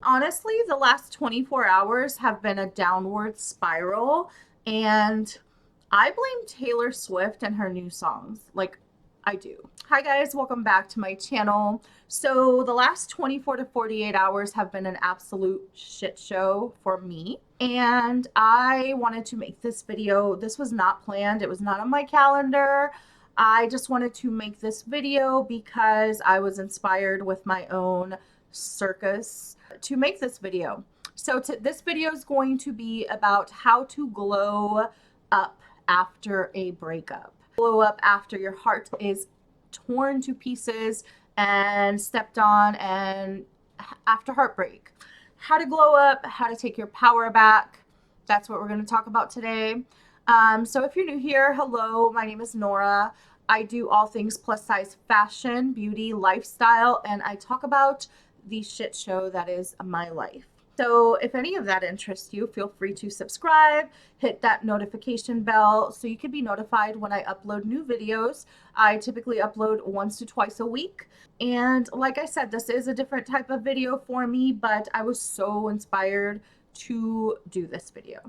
honestly, the last 24 hours have been a downward spiral, and I blame Taylor Swift and her new songs. Like, I do. Hi, guys, welcome back to my channel. So, the last 24 to 48 hours have been an absolute shit show for me, and I wanted to make this video. This was not planned, it was not on my calendar. I just wanted to make this video because I was inspired with my own circus to make this video. So this video is going to be about how to glow up after a breakup. Glow up after your heart is torn to pieces and stepped on, and after heartbreak. How to glow up, how to take your power back. That's what we're going to talk about today. So if you're new here, hello, my name is Nora. I do all things plus size fashion, beauty, lifestyle, and I talk about the shit show that is my life. So if any of that interests you, feel free to subscribe, hit that notification bell so you can be notified when I upload new videos. I typically upload once to twice a week. And like I said, this is a different type of video for me, but I was so inspired to do this video.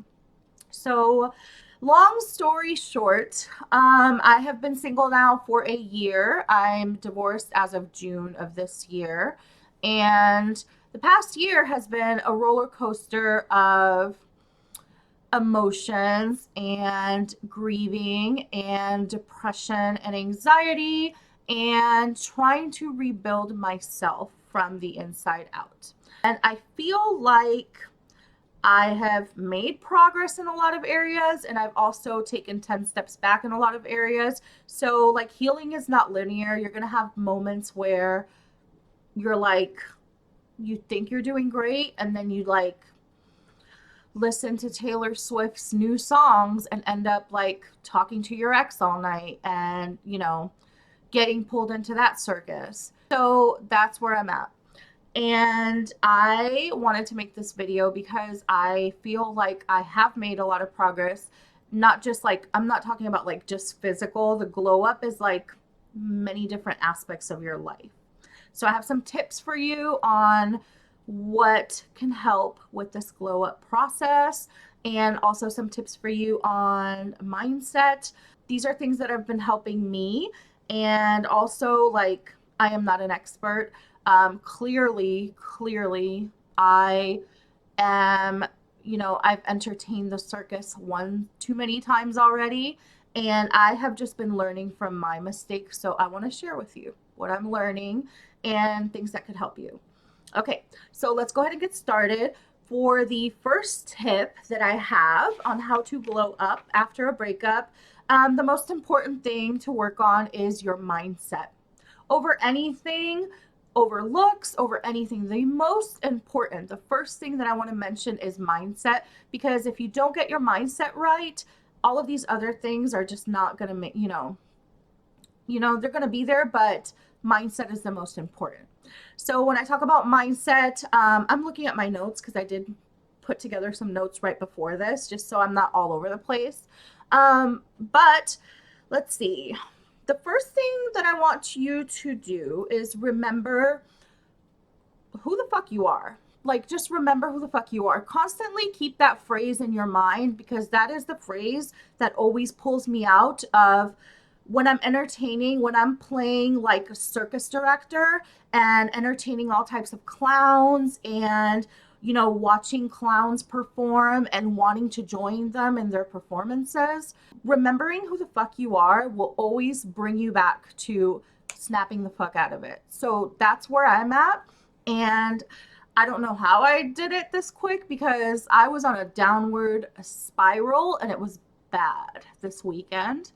So long story short, I have been single now for a year. I'm divorced as of June of this year. And the past year has been a roller coaster of emotions and grieving and depression and anxiety and trying to rebuild myself from the inside out. And I feel like I have made progress in a lot of areas, and I've also taken 10 steps back in a lot of areas. So like, healing is not linear. You're going to have moments where you're like, you think you're doing great, and then you like listen to Taylor Swift's new songs and end up like talking to your ex all night and, you know, getting pulled into that circus. So that's where I'm at. And I wanted to make this video because I feel like I have made a lot of progress. Not just like, I'm not talking about like just physical. The glow up is like many different aspects of your life. So I have some tips for you on what can help with this glow up process, and also some tips for you on mindset. These are things that have been helping me, and also, like, I am not an expert. Clearly, I am, you know, I've entertained the circus one too many times already, and I have just been learning from my mistakes. So I want to share with you what I'm learning and things that could help you. Okay, so let's go ahead and get started. For the first tip that I have on how to glow up after a breakup, the most important thing to work on is your mindset. Over anything, over looks, over anything, the most important, the first thing that I want to mention is mindset, because if you don't get your mindset right, all of these other things are just not going to make, you know, they're going to be there, but mindset is the most important. So when I talk about mindset, I'm looking at my notes because I did put together some notes right before this, just so I'm not all over the place. But let's see. The first thing that I want you to do is remember who the fuck you are. Like, just remember who the fuck you are. Constantly keep that phrase in your mind, because that is the phrase that always pulls me out of when I'm entertaining, when I'm playing like a circus director and entertaining all types of clowns and, you know, watching clowns perform and wanting to join them in their performances. Remembering who the fuck you are will always bring you back to snapping the fuck out of it. So that's where I'm at. And I don't know how I did it this quick, because I was on a downward spiral and it was bad this weekend.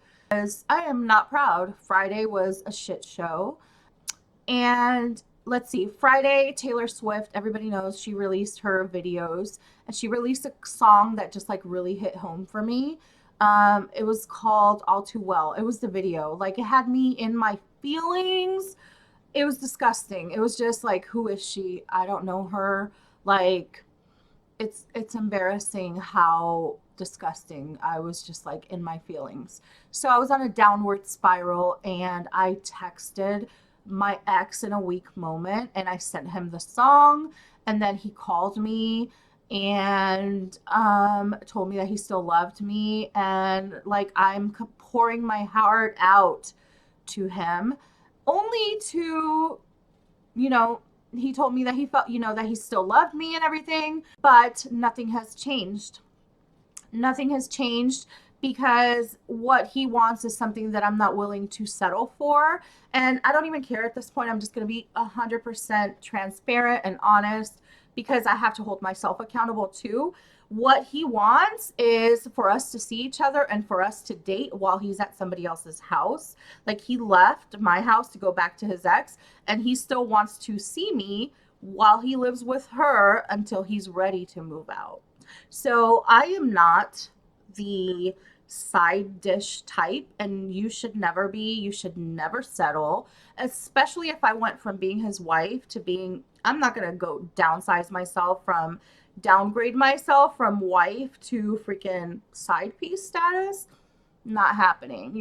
I am not proud. Friday was a shit show. And let's see, Friday, Taylor Swift, everybody knows she released her videos, and she released a song that just like really hit home for me. It was called All Too Well. It was the video. Like, it had me in my feelings. It was disgusting. It was just like, who is she? I don't know her. Like, it's embarrassing how disgusting. I was just like in my feelings. So I was on a downward spiral, and I texted my ex in a weak moment, and I sent him the song, And then he called me and told me that he still loved me, and like I'm pouring my heart out to him, only to, you know, he told me that he felt, that he still loved me and everything, but nothing has changed. Nothing has changed because what he wants is something that I'm not willing to settle for. And I don't even care at this point. I'm just going to be 100% transparent and honest because I have to hold myself accountable too. What he wants is for us to see each other and for us to date while he's at somebody else's house. Like, he left my house to go back to his ex, and he still wants to see me while he lives with her until he's ready to move out. So I am not the side dish type, and you should never be. You should never settle, especially if I went from being his wife to being, I'm not going to go downgrade myself from wife to freaking side piece status. Not happening.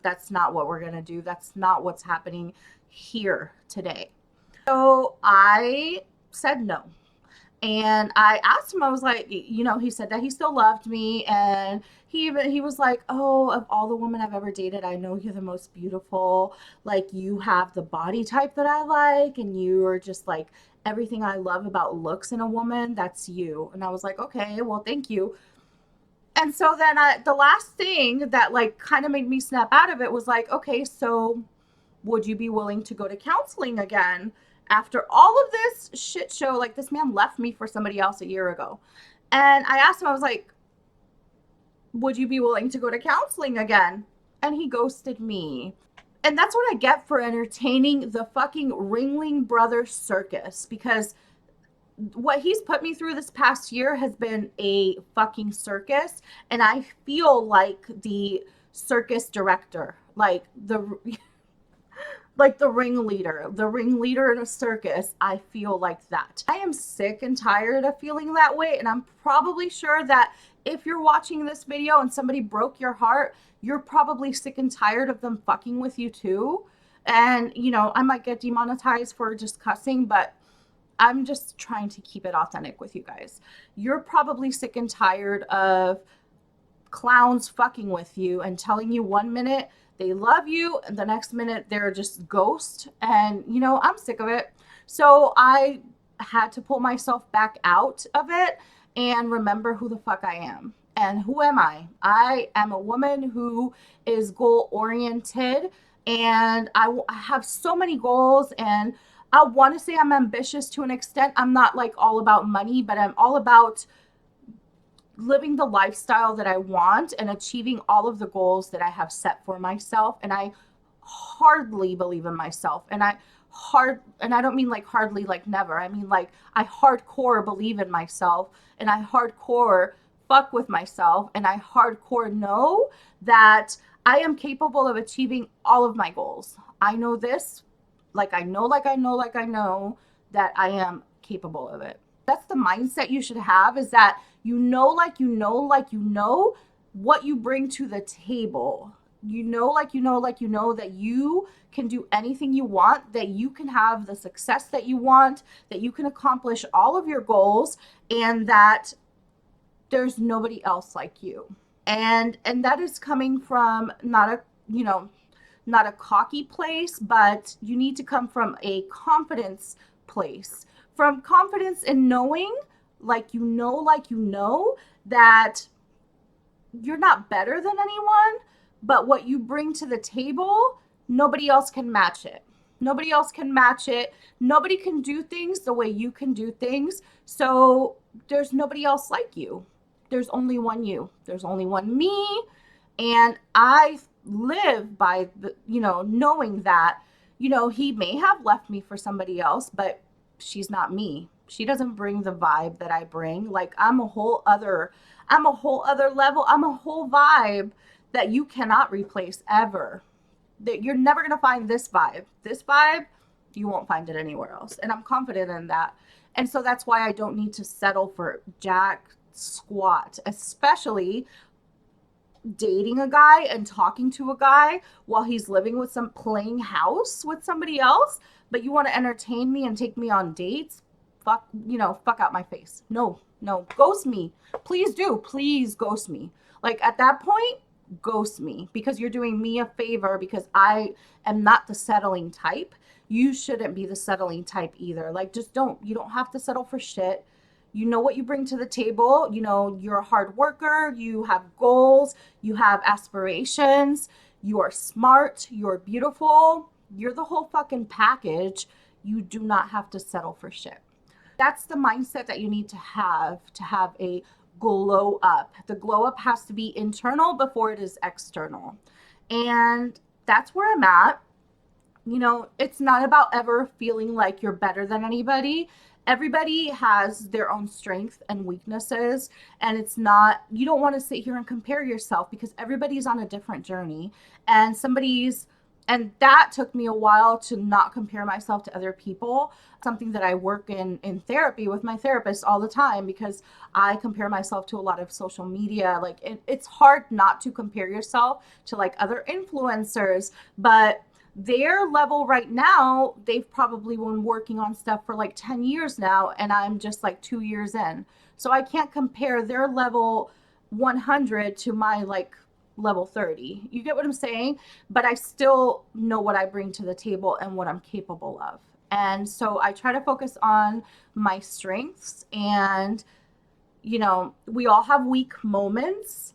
That's not what we're going to do. That's not what's happening here today. So I said no. And I asked him, I was like, he said that he still loved me. And he was like, oh, of all the women I've ever dated, I know you're the most beautiful. Like, you have the body type that I like. And you are just like everything I love about looks in a woman. That's you. And I was like, okay, well, thank you. And so then the last thing that like kind of made me snap out of it was like, okay, so would you be willing to go to counseling again after all of this shit show? Like, this man left me for somebody else a year ago. And I asked him, I was like, would you be willing to go to counseling again? And he ghosted me. And that's what I get for entertaining the fucking Ringling Brothers circus, because what he's put me through this past year has been a fucking circus. And I feel like the circus director, like the ringleader in a circus. I feel like that. I am sick and tired of feeling that way. And I'm probably sure that if you're watching this video and somebody broke your heart, you're probably sick and tired of them fucking with you too. And, I might get demonetized for just cussing, but I'm just trying to keep it authentic with you guys. You're probably sick and tired of clowns fucking with you and telling you 1 minute they love you and the next minute they're just ghost. And I'm sick of it. So I had to pull myself back out of it and remember who the fuck I am. And who am I? I am a woman who is goal oriented, and I have so many goals, and I want to say I'm ambitious to an extent. I'm not like all about money, but I'm all about living the lifestyle that I want and achieving all of the goals that I have set for myself. And I hardly believe in myself. And I don't mean like hardly like never. I mean like I hardcore believe in myself, and I hardcore fuck with myself, and I hardcore know that I am capable of achieving all of my goals. I know this, like I know that I am capable of it. That's the mindset you should have, is that what you bring to the table. That you can do anything you want, that you can have the success that you want, that you can accomplish all of your goals, and that there's nobody else like you. And that is coming from not a cocky place, but you need to come from a confidence place. From confidence in knowing, like you know, that you're not better than anyone, but what you bring to the table, nobody else can match it. Nobody else can match it. Nobody can do things the way you can do things. So there's nobody else like you. There's only one you. There's only one me. And I live by the, knowing that, he may have left me for somebody else, but she's not me. She doesn't bring the vibe that I bring. Like, I'm a whole other level. I'm a whole vibe that you cannot replace ever. That you're never going to find this vibe. This vibe, you won't find it anywhere else. And I'm confident in that. And so that's why I don't need to settle for jack squat, especially dating a guy and talking to a guy while he's living with playing house with somebody else. But you want to entertain me and take me on dates? fuck, fuck out my face. No, no, ghost me. Please do. Please ghost me. Like at that point, ghost me, because you're doing me a favor, because I am not the settling type. You shouldn't be the settling type either. Like, just you don't have to settle for shit. You know what you bring to the table. You're a hard worker. You have goals. You have aspirations. You are smart. You're beautiful. You're the whole fucking package. You do not have to settle for shit. That's the mindset that you need to have a glow up. The glow up has to be internal before it is external. And that's where I'm at. It's not about ever feeling like you're better than anybody. Everybody has their own strengths and weaknesses, and you don't want to sit here and compare yourself, because everybody's on a different journey, and that took me a while to not compare myself to other people. Something that I work in therapy with my therapist all the time, because I compare myself to a lot of social media. Like it's hard not to compare yourself to like other influencers, but their level right now, they've probably been working on stuff for like 10 years now, and I'm just like 2 years in. So I can't compare their level 100 to my like level 30. You get what I'm saying? But I still know what I bring to the table and what I'm capable of. And so I try to focus on my strengths, and we all have weak moments,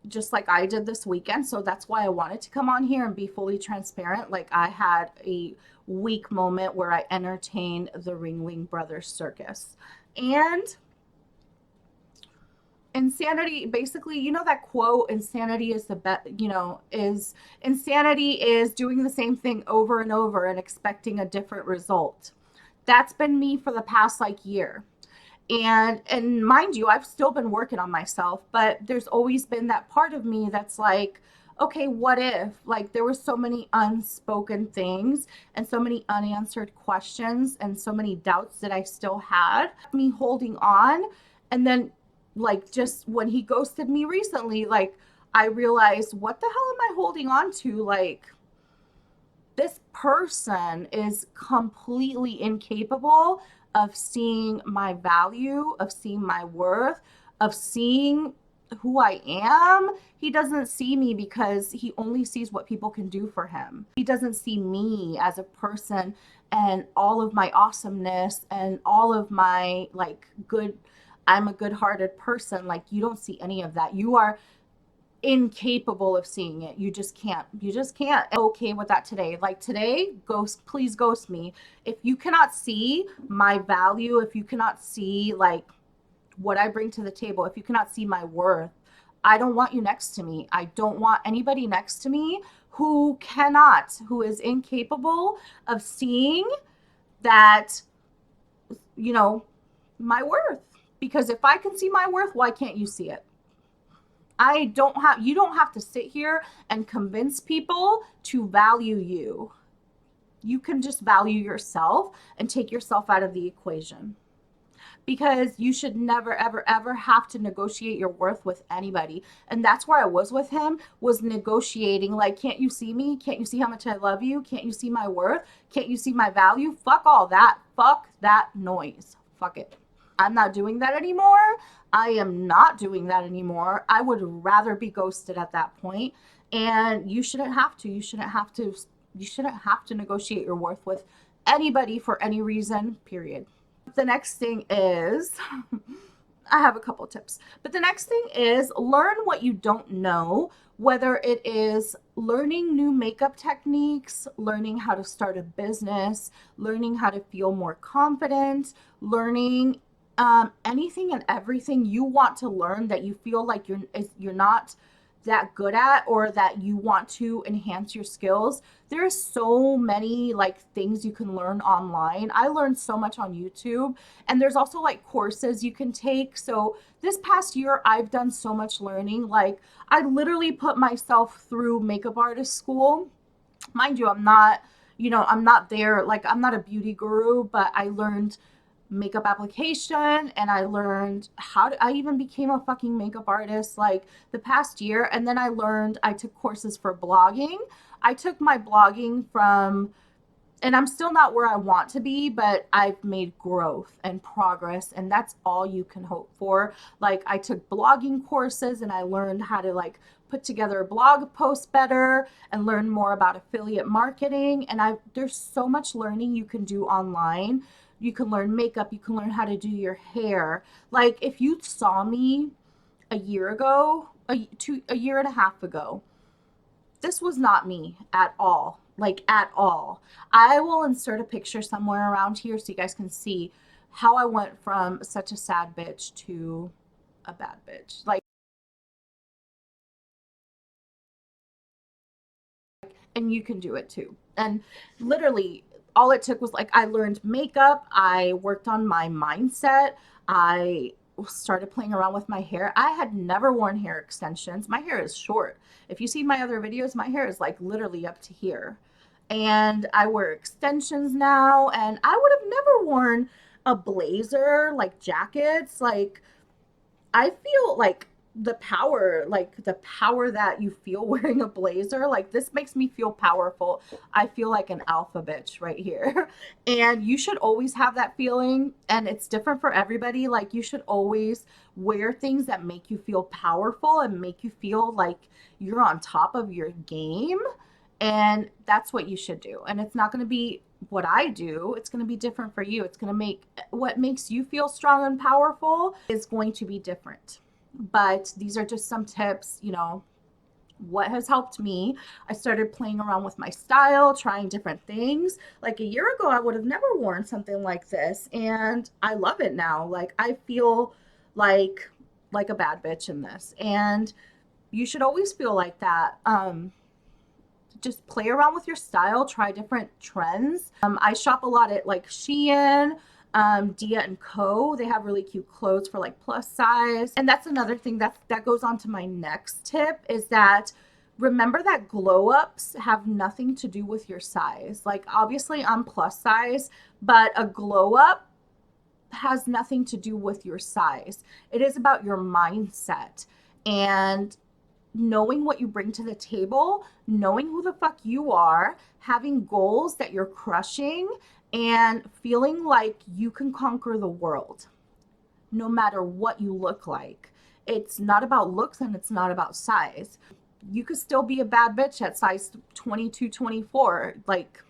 just like I did this weekend. So that's why I wanted to come on here and be fully transparent. Like, I had a weak moment where I entertained the Ringling Brothers circus. And insanity, basically, that quote, insanity is the best, insanity is doing the same thing over and over and expecting a different result. That's been me for the past like year. And mind you, I've still been working on myself, but there's always been that part of me that's like, okay, what if? Like, there were so many unspoken things and so many unanswered questions and so many doubts that I still had, me holding on. And then, like, just when he ghosted me recently, like, I realized, what the hell am I holding on to? Like, this person is completely incapable of seeing my value, of seeing my worth, of seeing who I am. He doesn't see me because he only sees what people can do for him. He doesn't see me as a person and all of my awesomeness and all of my like I'm a good-hearted person. Like, you don't see any of that. You are incapable of seeing it. You just can't. Okay with that today. Like today, please ghost me. If you cannot see my value, if you cannot see like what I bring to the table, if you cannot see my worth, I don't want you next to me. I don't want anybody next to me who is incapable of seeing that, my worth. Because if I can see my worth, why can't you see it? You don't have to sit here and convince people to value you. You can just value yourself and take yourself out of the equation. Because you should never, ever, ever have to negotiate your worth with anybody. And that's where I was with him, was negotiating. Like, can't you see me? Can't you see how much I love you? Can't you see my worth? Can't you see my value? Fuck all that. Fuck that noise. Fuck it. I'm not doing that anymore. I am not doing that anymore. I would rather be ghosted at that point. And you shouldn't have to. You shouldn't have to negotiate your worth with anybody for any reason, period. The next thing is, I have a couple tips, but the next thing is learn what you don't know, whether it is learning new makeup techniques, learning how to start a business, learning how to feel more confident, learning anything and everything you want to learn that you feel like you're not that good at, or that you want to enhance your skills. There's so many like things you can learn online. I learned so much on YouTube, and there's also like courses you can take. So this past year I've done so much learning. Like, I literally put myself through makeup artist school. Mind you, I'm not there, like I'm not a beauty guru, but I learned makeup application, and I even became a fucking makeup artist like the past year. And then I took courses for blogging. I took my blogging from And I'm still not where I want to be, but I've made growth and progress, and that's all you can hope for. Like, I took blogging courses and I learned how to like put together blog posts better and learn more about affiliate marketing. And there's so much learning you can do online. You can learn makeup, you can learn how to do your hair. Like, if you saw me a year ago, a year and a half ago, this was not me at all, like at all. I will insert a picture somewhere around here so you guys can see how I went from such a sad bitch to a bad bitch. Like, and you can do it too. And literally, all it took was like, I learned makeup, I worked on my mindset, I started playing around with my hair. I had never worn hair extensions. My hair is short. If you see my other videos, my hair is like literally up to here. And I wear extensions now, and I would have never worn a blazer, like jackets. Like, I feel like the power that you feel wearing a blazer, like this makes me feel powerful. I feel like an alpha bitch right here. And you should always have that feeling, and it's different for everybody. Like, you should always wear things that make you feel powerful and make you feel like you're on top of your game. And that's what you should do. And it's not going to be what I do. It's going to be different for you. It's going to make what makes you feel strong and powerful is going to be different. But these are just some tips, you know, what has helped me. I started playing around with my style, trying different things. Like, a year ago, I would have never worn something like this, and I love it now. Like, I feel like a bad bitch in this. And you should always feel like that. Just play around with your style, try different trends. I shop a lot at like Shein, Dia and Co. They have really cute clothes for like plus size. And that's another thing that goes on to my next tip, is that remember that glow ups have nothing to do with your size. Like, obviously I'm plus size, but a glow up has nothing to do with your size. It is about your mindset and knowing what you bring to the table, knowing who the fuck you are, having goals that you're crushing, and feeling like you can conquer the world no matter what you look like. It's not about looks and it's not about size. You could still be a bad bitch at size 22, 24. Like,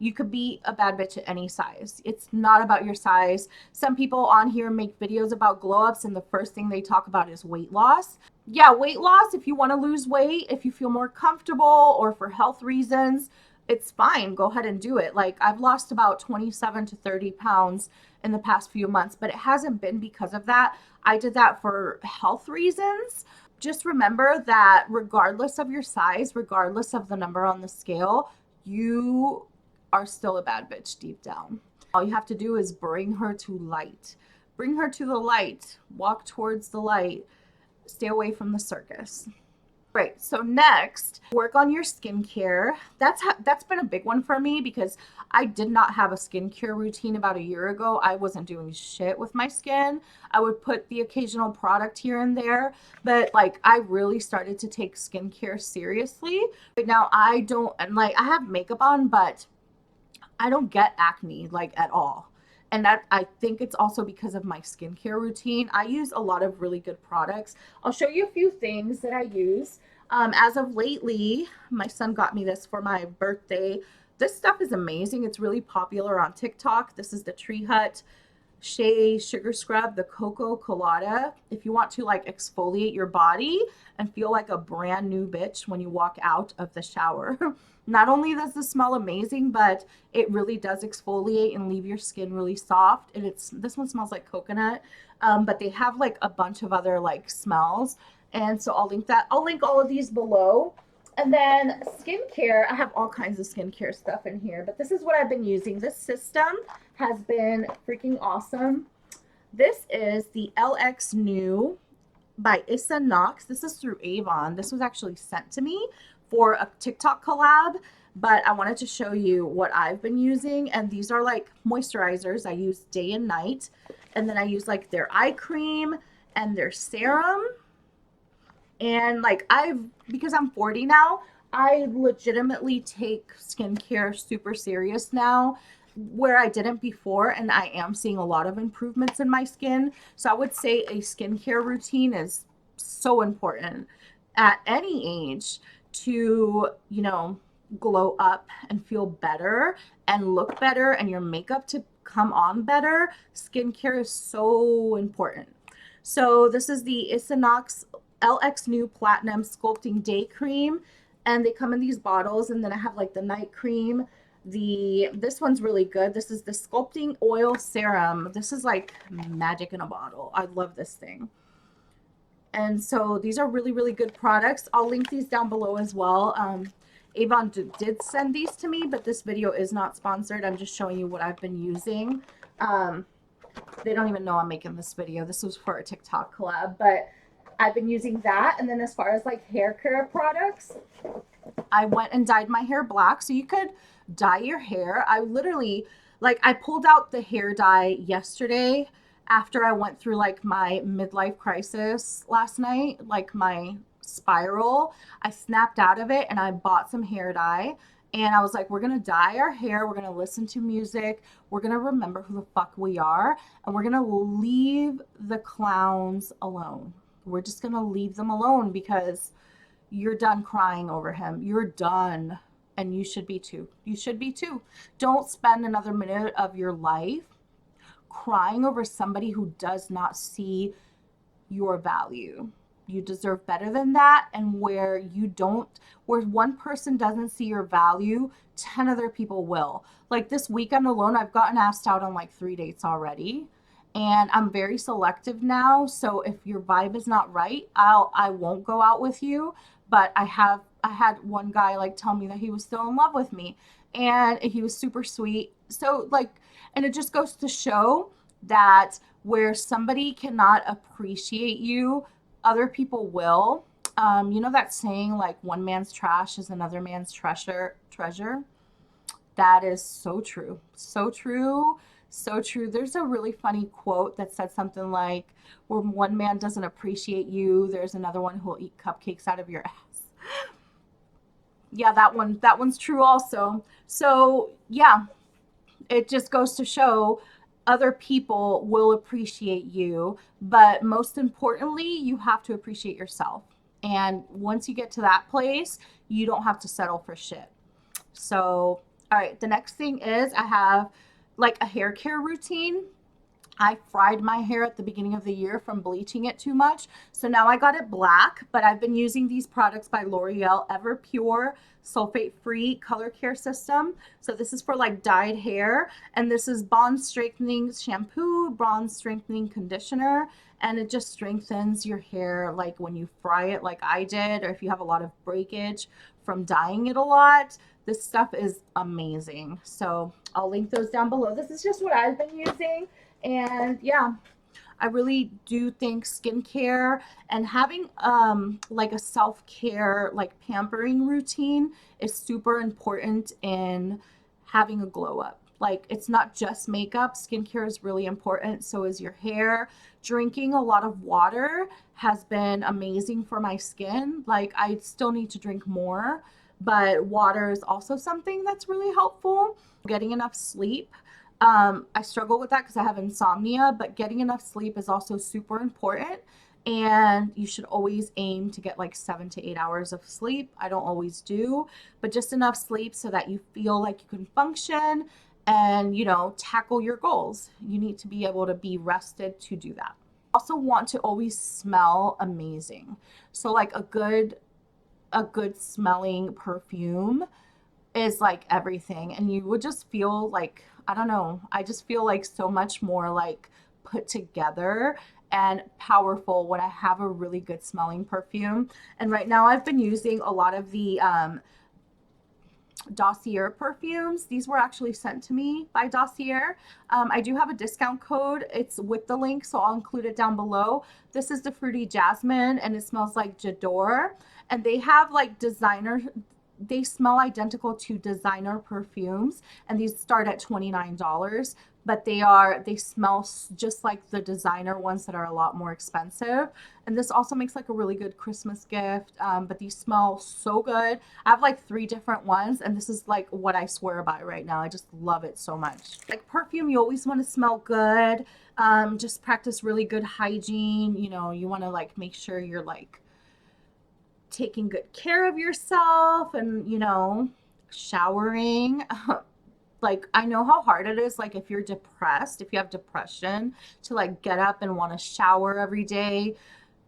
you could be a bad bitch at any size. It's not about your size. Some people on here make videos about glow ups, and the first thing they talk about is weight loss. Yeah, weight loss, if you want to lose weight, if you feel more comfortable or for health reasons, it's fine. Go ahead and do it. Like, I've lost about 27 to 30 pounds in the past few months, but it hasn't been because of that. I did that for health reasons. Just remember that regardless of your size, regardless of the number on the scale, you are still a bad bitch deep down. All you have to do is bring her to light. Bring her to the light. Walk towards the light. Stay away from the circus. Right, so next, work on your skincare. That's been a big one for me because I did not have a skincare routine about a year ago. I wasn't doing shit with my skin. I would put the occasional product here and there, but like, I really started to take skincare seriously. Right now, I don't, and like, I have makeup on, but I don't get acne like at all. And that, I think it's also because of my skincare routine. I use a lot of really good products. I'll show you a few things that I use. As of lately, my son got me this for my birthday. This stuff is amazing. It's really popular on TikTok. This is the Tree Hut Shea Sugar Scrub, the Cocoa Colada. If you want to like exfoliate your body and feel like a brand new bitch when you walk out of the shower. Not only does this smell amazing, but it really does exfoliate and leave your skin really soft. And this one smells like coconut, but they have like a bunch of other like smells. And so I'll link all of these below. And then skincare, I have all kinds of skincare stuff in here, but this is what I've been using. This system has been freaking awesome. This is the LX New by Issa Knox. This is through Avon. This was actually sent to me for a TikTok collab, but I wanted to show you what I've been using. And these are like moisturizers I use day and night. And then I use like their eye cream and their serum. And like, because I'm 40 now, I legitimately take skincare super serious now, where I didn't before, and I am seeing a lot of improvements in my skin. So I would say a skincare routine is so important at any age to, glow up and feel better and look better and your makeup to come on better. Skincare is so important. So this is the Isinox LX New Platinum Sculpting Day Cream, and they come in these bottles. And then I have like the night cream. This one's really good. This is the Sculpting Oil Serum. This is like magic in a bottle. I love this thing. And so these are really, really good products. I'll link these down below as well. Avon did send these to me, but this video is not sponsored. I'm just showing you what I've been using. They don't even know I'm making this video. This was for a TikTok collab, but I've been using that. And then as far as like hair care products, I went and dyed my hair black. So you could dye your hair. I literally, like, I pulled out the hair dye yesterday after I went through like my midlife crisis last night, like my spiral. I snapped out of it and I bought some hair dye. And I was like, we're going to dye our hair. We're going to listen to music. We're going to remember who the fuck we are. And we're going to leave the clowns alone. We're just going to leave them alone because you're done crying over him. You're done. And you should be too. You should be too. Don't spend another minute of your life crying over somebody who does not see your value. You deserve better than that. And where one person doesn't see your value, 10 other people will. Like this weekend alone, I've gotten asked out on like 3 dates already. And I'm very selective now. So if your vibe is not right, I won't go out with you. But I had one guy like tell me that he was still in love with me, and he was super sweet. So like, and it just goes to show that where somebody cannot appreciate you, other people will. You know that saying like one man's trash is another man's treasure. That is so true. So true. So true. There's a really funny quote that said something like, when one man doesn't appreciate you, there's another one who will eat cupcakes out of your ass. Yeah, that one's true also. So yeah, it just goes to show other people will appreciate you, but most importantly, you have to appreciate yourself. And once you get to that place, you don't have to settle for shit. So, all right, the next thing is I have like a hair care routine. I fried my hair at the beginning of the year from bleaching it too much. So now I got it black, but I've been using these products by L'Oreal Ever Pure Sulfate Free Color Care System. So this is for like dyed hair, and this is Bond Strengthening Shampoo, Bond Strengthening Conditioner, and it just strengthens your hair like when you fry it like I did, or if you have a lot of breakage from dyeing it a lot. This stuff is amazing. So I'll link those down below. This is just what I've been using. And yeah, I really do think skincare and having like a self-care, like pampering routine is super important in having a glow up. Like it's not just makeup, skincare is really important. So is your hair. Drinking a lot of water has been amazing for my skin. Like I still need to drink more, but water is also something that's really helpful. Getting enough sleep. I struggle with that because I have insomnia, but getting enough sleep is also super important. And you should always aim to get like 7 to 8 hours of sleep. I don't always do, but just enough sleep so that you feel like you can function and, tackle your goals. You need to be able to be rested to do that. Also want to always smell amazing. So like a good smelling perfume is like everything, and you would just feel like, I don't know, I just feel like so much more like put together and powerful when I have a really good smelling perfume. And right now I've been using a lot of the Dossier perfumes. These were actually sent to me by Dossier. I do have a discount code. It's with the link, so I'll include it down below. This is the Fruity Jasmine, and it smells like J'adore. And they have like they smell identical to designer perfumes, and these start at $29. but they smell just like the designer ones that are a lot more expensive. And this also makes like a really good Christmas gift. But these smell so good. I have like 3 different ones, and this is like what I swear by right now. I just love it so much. Like perfume, you always want to smell good. Just practice really good hygiene. You know, you want to like make sure you're like taking good care of yourself and, you know, showering. Like, I know how hard it is, like if you're depressed, if you have depression, to like get up and want to shower every day.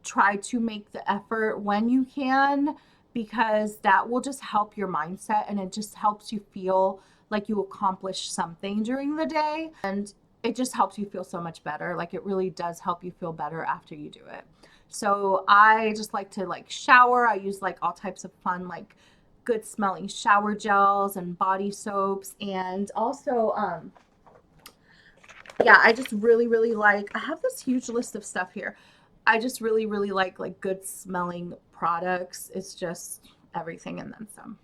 Try to make the effort when you can, because that will just help your mindset, and it just helps you feel like you accomplished something during the day, and it just helps you feel so much better. Like, it really does help you feel better after you do it. So I just like to like shower. I use like all types of fun like good smelling shower gels and body soaps. And also yeah, I just really like, I have this huge list of stuff here. I just really like good smelling products. It's just everything and then some.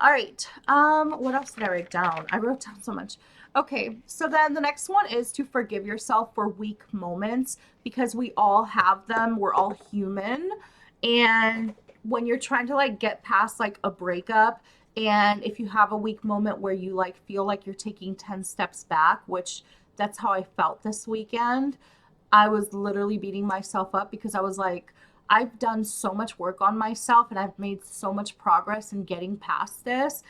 All right. What else did I write down? I wrote down so much. Okay, so then the next one is to forgive yourself for weak moments, because we all have them. We're all human. And when you're trying to like get past like a breakup, and if you have a weak moment where you like feel like you're taking 10 steps back, which that's how I felt this weekend. I was literally beating myself up because I was like, I've done so much work on myself and I've made so much progress in getting past this.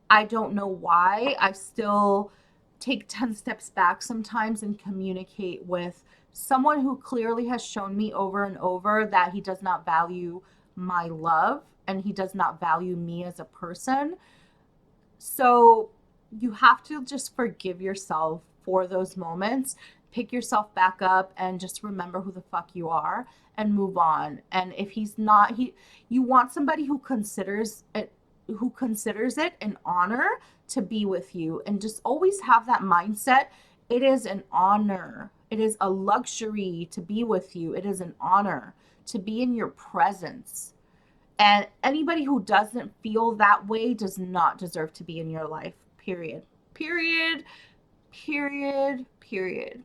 I don't know why I still take 10 steps back sometimes and communicate with someone who clearly has shown me over and over that he does not value my love and he does not value me as a person. So you have to just forgive yourself for those moments, pick yourself back up, and just remember who the fuck you are and move on. And if he's not, you want somebody who considers it an honor to be with you, and just always have that mindset. It is an honor. It is a luxury to be with you. It is an honor to be in your presence. And anybody who doesn't feel that way does not deserve to be in your life, period. Period. Period. Period.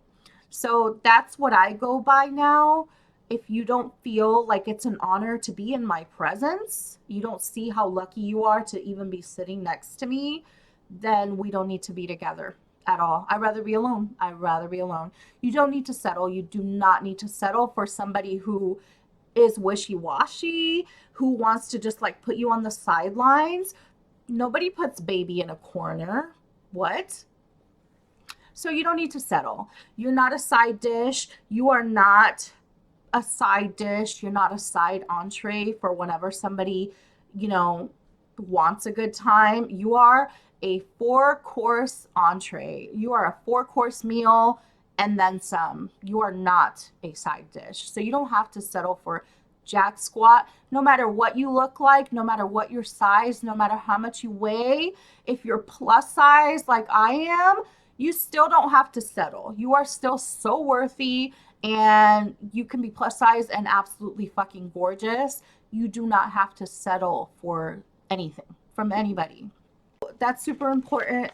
So that's what I go by now. If you don't feel like it's an honor to be in my presence, you don't see how lucky you are to even be sitting next to me, then we don't need to be together at all. I'd rather be alone. I'd rather be alone. You don't need to settle. You do not need to settle for somebody who is wishy-washy, who wants to just like put you on the sidelines. Nobody puts baby in a corner. What? So you don't need to settle. You're not a side dish. You are not a side dish. You're not a side entree for whenever somebody, you know, wants a good time. You are a 4-course entree. You are a 4-course meal and then some. You are not a side dish. So you don't have to settle for jack squat. No matter what you look like, no matter what your size, no matter how much you weigh, if you're plus size like I am, you still don't have to settle. You are still so worthy, and you can be plus size and absolutely fucking gorgeous. You do not have to settle for anything from anybody. That's super important.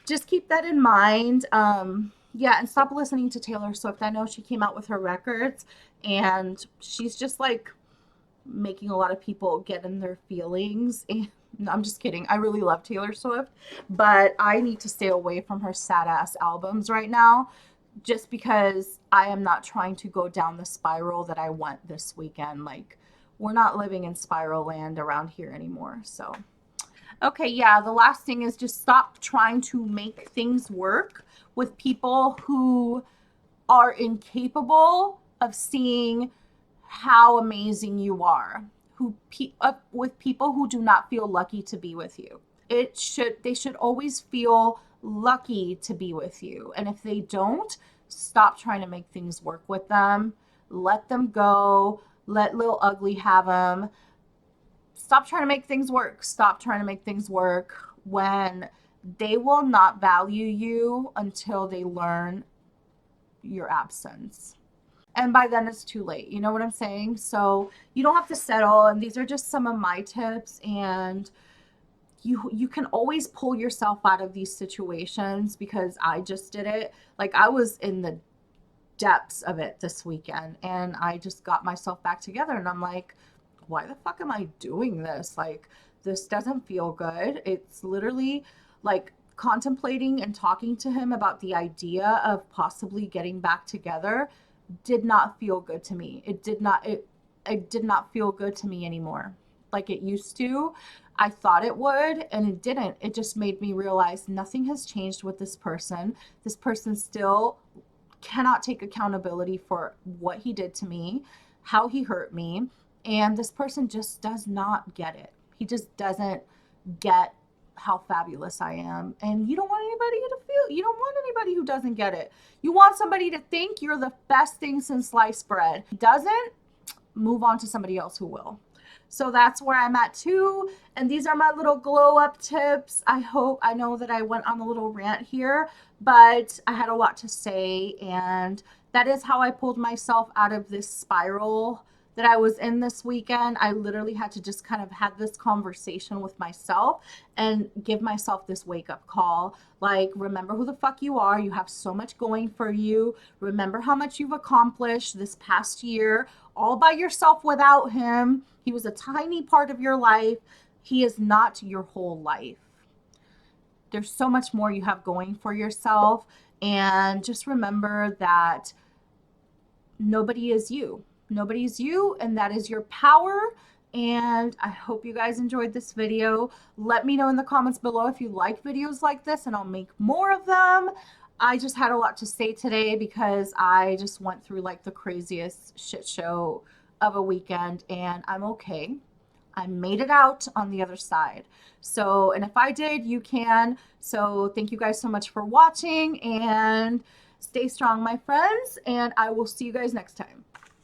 Just keep that in mind. Yeah, and stop listening to Taylor Swift. I know she came out with her records and she's just like making a lot of people get in their feelings. And no, I'm just kidding. I really love Taylor Swift, but I need to stay away from her sad ass albums right now, just because I am not trying to go down the spiral that I went this weekend. Like, we're not living in spiral land around here anymore. So, okay, yeah, the last thing is just stop trying to make things work with people who are incapable of seeing how amazing you are, with people who do not feel lucky to be with you. They should always feel lucky to be with you. And if they don't, stop trying to make things work with them. Let them go. Let Lil Ugly have them. Stop trying to make things work. Stop trying to make things work when they will not value you until they learn your absence. And by then it's too late. You know what I'm saying? So you don't have to settle. And these are just some of my tips. And you can always pull yourself out of these situations, because I just did it. Like, I was in the depths of it this weekend, and I just got myself back together, and I'm like, why the fuck am I doing this? Like, this doesn't feel good. It's literally like contemplating and talking to him about the idea of possibly getting back together did not feel good to me. It did not feel good to me anymore like it used to. I thought it would, and it didn't. It just made me realize nothing has changed with this person. This person still cannot take accountability for what he did to me, how he hurt me, and this person just does not get it. He just doesn't get how fabulous I am. And you don't want anybody to feel, you don't want anybody who doesn't get it. You want somebody to think you're the best thing since sliced bread. He doesn't, move on to somebody else who will. So that's where I'm at too. And these are my little glow up tips. I know that I went on a little rant here, but I had a lot to say. And that is how I pulled myself out of this spiral that I was in this weekend. I literally had to just kind of have this conversation with myself and give myself this wake up call. Like, remember who the fuck you are. You have so much going for you. Remember how much you've accomplished this past year all by yourself without him. He was a tiny part of your life. He is not your whole life. There's so much more you have going for yourself. And just remember that nobody is you. Nobody's you, and that is your power. And I hope you guys enjoyed this video. Let me know in the comments below if you like videos like this, and I'll make more of them. I just had a lot to say today because I just went through like the craziest shit show of a weekend, and I'm okay. I made it out on the other side. So, and if I did, you can. So thank you guys so much for watching, and stay strong, my friends, and I will see you guys next time.